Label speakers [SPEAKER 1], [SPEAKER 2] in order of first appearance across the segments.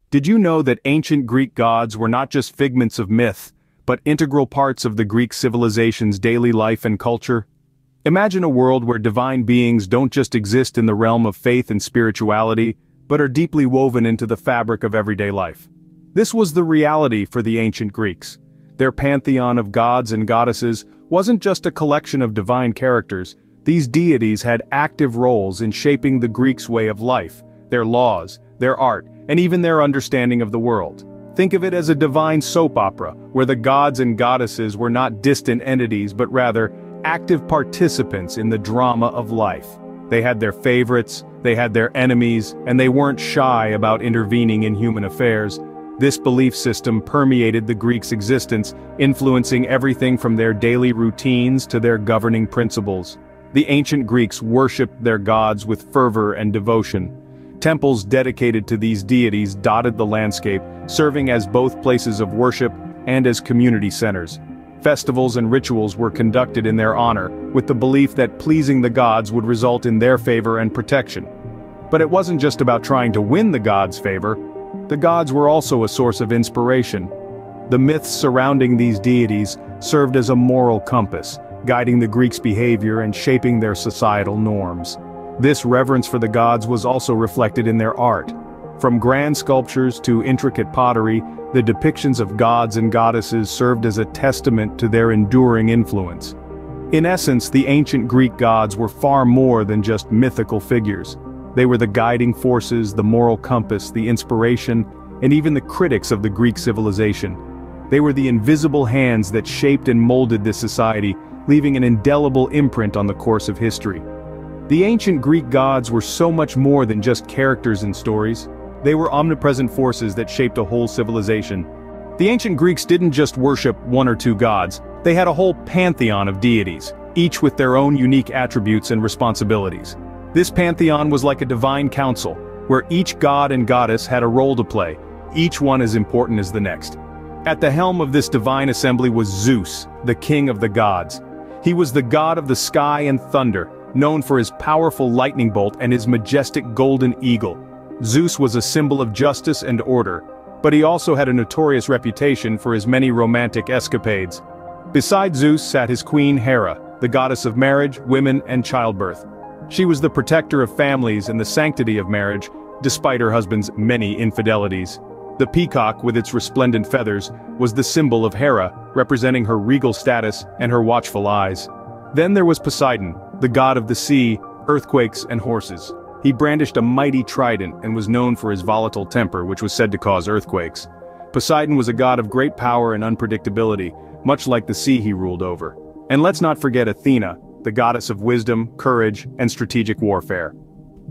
[SPEAKER 1] Did you know that ancient Greek gods were not just figments of myth, but integral parts of the Greek civilization's daily life and culture? Imagine a world where divine beings don't just exist in the realm of faith and spirituality, but are deeply woven into the fabric of everyday life. This was the reality for the ancient Greeks. Their pantheon of gods and goddesses wasn't just a collection of divine characters. These deities had active roles in shaping the Greeks' way of life, their laws, their art, and even their understanding of the world. Think of it as a divine soap opera, where the gods and goddesses were not distant entities but rather active participants in the drama of life. They had their favorites, they had their enemies, and they weren't shy about intervening in human affairs. This belief system permeated the Greeks' existence, influencing everything from their daily routines to their governing principles. The ancient Greeks worshipped their gods with fervor and devotion. Temples dedicated to these deities dotted the landscape, serving as both places of worship and as community centers. Festivals and rituals were conducted in their honor, with the belief that pleasing the gods would result in their favor and protection. But it wasn't just about trying to win the gods' favor. The gods were also a source of inspiration. The myths surrounding these deities served as a moral compass, guiding the Greeks' behavior and shaping their societal norms. This reverence for the gods was also reflected in their art. From grand sculptures to intricate pottery, the depictions of gods and goddesses served as a testament to their enduring influence. In essence, the ancient Greek gods were far more than just mythical figures. They were the guiding forces, the moral compass, the inspiration, and even the critics of the Greek civilization. They were the invisible hands that shaped and molded this society, leaving an indelible imprint on the course of history. The ancient Greek gods were so much more than just characters in stories. They were omnipresent forces that shaped a whole civilization. The ancient Greeks didn't just worship one or two gods, they had a whole pantheon of deities, each with their own unique attributes and responsibilities. This pantheon was like a divine council, where each god and goddess had a role to play, each one as important as the next. At the helm of this divine assembly was Zeus, the king of the gods. He was the god of the sky and thunder, known for his powerful lightning bolt and his majestic golden eagle. Zeus was a symbol of justice and order, but he also had a notorious reputation for his many romantic escapades. Beside Zeus sat his queen Hera, the goddess of marriage, women, and childbirth. She was the protector of families and the sanctity of marriage, despite her husband's many infidelities. The peacock, with its resplendent feathers, was the symbol of Hera, representing her regal status and her watchful eyes. Then there was Poseidon, the god of the sea, earthquakes, and horses. He brandished a mighty trident and was known for his volatile temper, which was said to cause earthquakes. Poseidon was a god of great power and unpredictability, much like the sea he ruled over. And let's not forget Athena, the goddess of wisdom, courage, and strategic warfare.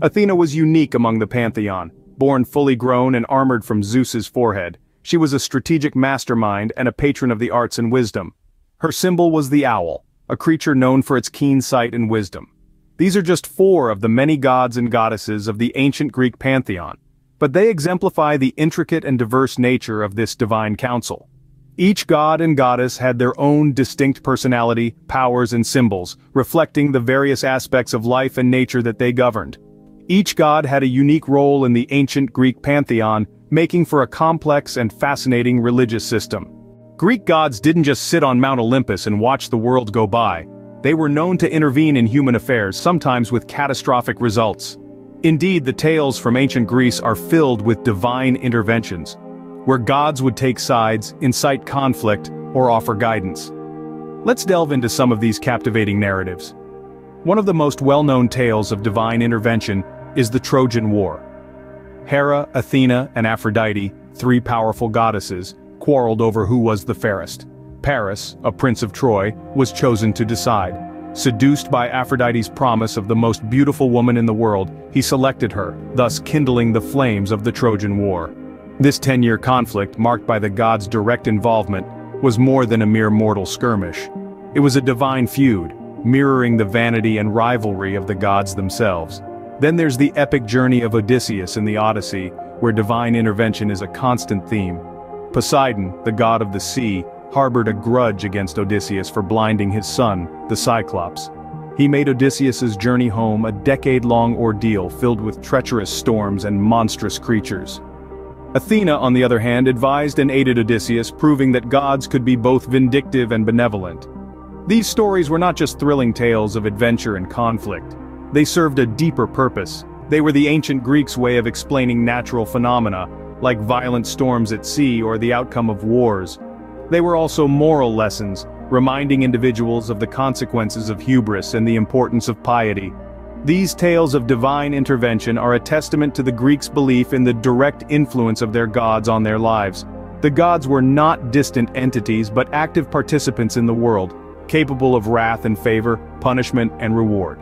[SPEAKER 1] Athena was unique among the pantheon. Born fully grown and armored from Zeus's forehead, she was a strategic mastermind and a patron of the arts and wisdom. Her symbol was the owl, a creature known for its keen sight and wisdom. These are just four of the many gods and goddesses of the ancient Greek pantheon, but they exemplify the intricate and diverse nature of this divine council. Each god and goddess had their own distinct personality, powers, and symbols, reflecting the various aspects of life and nature that they governed. Each god had a unique role in the ancient Greek pantheon, making for a complex and fascinating religious system. Greek gods didn't just sit on Mount Olympus and watch the world go by. They were known to intervene in human affairs, sometimes with catastrophic results. Indeed, the tales from ancient Greece are filled with divine interventions, where gods would take sides, incite conflict, or offer guidance. Let's delve into some of these captivating narratives. One of the most well-known tales of divine intervention is the Trojan War. Hera, Athena, and Aphrodite, three powerful goddesses, quarreled over who was the fairest. Paris, a prince of Troy, was chosen to decide. Seduced by Aphrodite's promise of the most beautiful woman in the world, he selected her, thus kindling the flames of the Trojan War. This 10-year conflict, marked by the gods' direct involvement, was more than a mere mortal skirmish. It was a divine feud, mirroring the vanity and rivalry of the gods themselves. Then there's the epic journey of Odysseus in the Odyssey, where divine intervention is a constant theme. Poseidon, the god of the sea, harbored a grudge against Odysseus for blinding his son, the Cyclops. He made Odysseus's journey home a decade-long ordeal filled with treacherous storms and monstrous creatures. Athena, on the other hand, advised and aided Odysseus, proving that gods could be both vindictive and benevolent. These stories were not just thrilling tales of adventure and conflict. They served a deeper purpose. They were the ancient Greeks' way of explaining natural phenomena, like violent storms at sea or the outcome of wars. They were also moral lessons, reminding individuals of the consequences of hubris and the importance of piety. These tales of divine intervention are a testament to the Greeks' belief in the direct influence of their gods on their lives. The gods were not distant entities but active participants in the world, capable of wrath and favor, punishment and reward.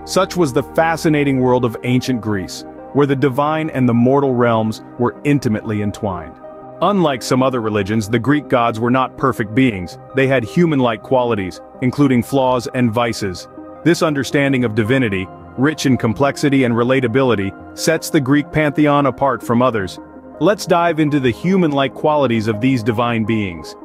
[SPEAKER 1] Such was the fascinating world of ancient Greece, where the divine and the mortal realms were intimately entwined. Unlike some other religions, the Greek gods were not perfect beings. They had human-like qualities, including flaws and vices. This understanding of divinity, rich in complexity and relatability, sets the Greek pantheon apart from others. Let's dive into the human-like qualities of these divine beings.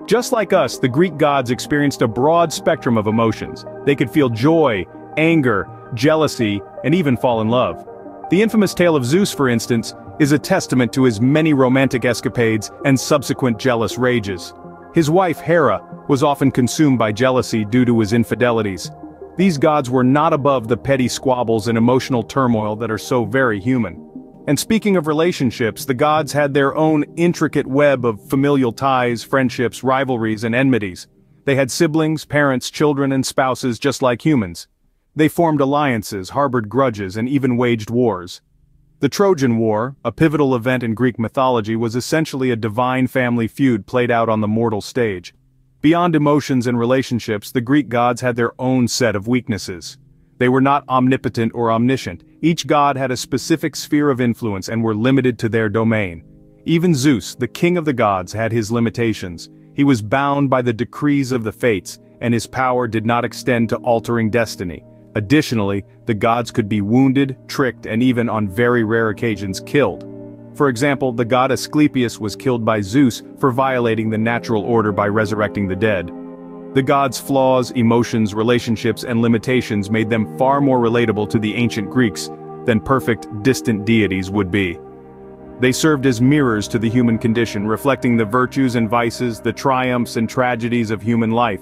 [SPEAKER 1] Just like us, the Greek gods experienced a broad spectrum of emotions. They could feel joy, anger, jealousy, and even fall in love. The infamous tale of Zeus, for instance, is a testament to his many romantic escapades and subsequent jealous rages. His wife, Hera, was often consumed by jealousy due to his infidelities. These gods were not above the petty squabbles and emotional turmoil that are so very human. And speaking of relationships, the gods had their own intricate web of familial ties, friendships, rivalries, and enmities. They had siblings, parents, children, and spouses just like humans. They formed alliances, harbored grudges, and even waged wars. The Trojan War, a pivotal event in Greek mythology, was essentially a divine family feud played out on the mortal stage. Beyond emotions and relationships, the Greek gods had their own set of weaknesses. They were not omnipotent or omniscient. Each god had a specific sphere of influence and were limited to their domain. Even Zeus, the king of the gods, had his limitations. He was bound by the decrees of the fates, and his power did not extend to altering destiny. Additionally, the gods could be wounded, tricked, and even on very rare occasions killed. For example, the god Asclepius was killed by Zeus for violating the natural order by resurrecting the dead. The gods' flaws, emotions, relationships, and limitations made them far more relatable to the ancient Greeks than perfect, distant deities would be. They served as mirrors to the human condition, reflecting the virtues and vices, the triumphs and tragedies of human life.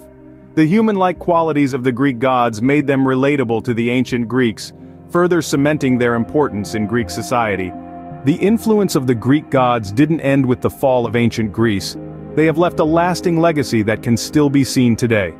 [SPEAKER 1] The human-like qualities of the Greek gods made them relatable to the ancient Greeks, further cementing their importance in Greek society. The influence of the Greek gods didn't end with the fall of ancient Greece. They have left a lasting legacy that can still be seen today.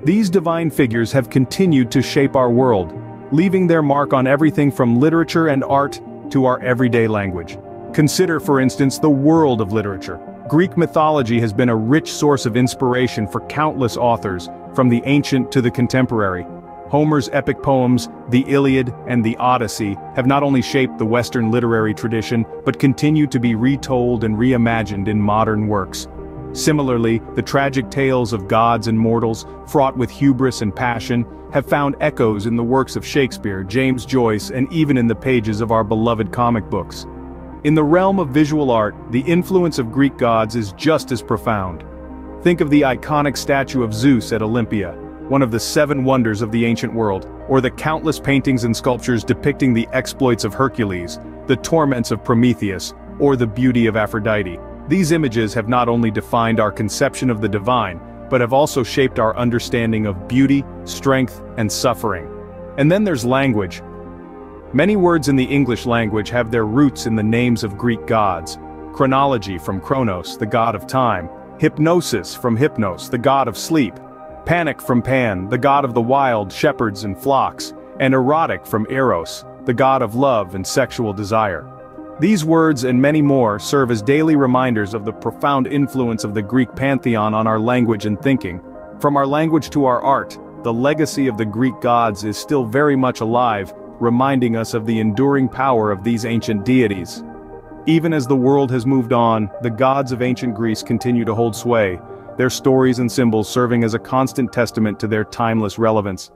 [SPEAKER 1] These divine figures have continued to shape our world, leaving their mark on everything from literature and art to our everyday language. Consider, for instance, the world of literature. Greek mythology has been a rich source of inspiration for countless authors, from the ancient to the contemporary. Homer's epic poems, the Iliad and the Odyssey, have not only shaped the Western literary tradition, but continue to be retold and reimagined in modern works. Similarly, the tragic tales of gods and mortals, fraught with hubris and passion, have found echoes in the works of Shakespeare, James Joyce, and even in the pages of our beloved comic books. In the realm of visual art, the influence of Greek gods is just as profound. Think of the iconic statue of Zeus at Olympia, one of the 7 wonders of the ancient world, or the countless paintings and sculptures depicting the exploits of Hercules, the torments of Prometheus, or the beauty of Aphrodite. These images have not only defined our conception of the divine, but have also shaped our understanding of beauty, strength, and suffering. And then there's language. Many words in the English language have their roots in the names of Greek gods. Chronology from Chronos, the god of time. Hypnosis from Hypnos, the god of sleep. Panic from Pan, the god of the wild, shepherds and flocks. And erotic from Eros, the god of love and sexual desire. These words and many more serve as daily reminders of the profound influence of the Greek pantheon on our language and thinking. From our language to our art, the legacy of the Greek gods is still very much alive, reminding us of the enduring power of these ancient deities. Even as the world has moved on, the gods of ancient Greece continue to hold sway, their stories and symbols serving as a constant testament to their timeless relevance.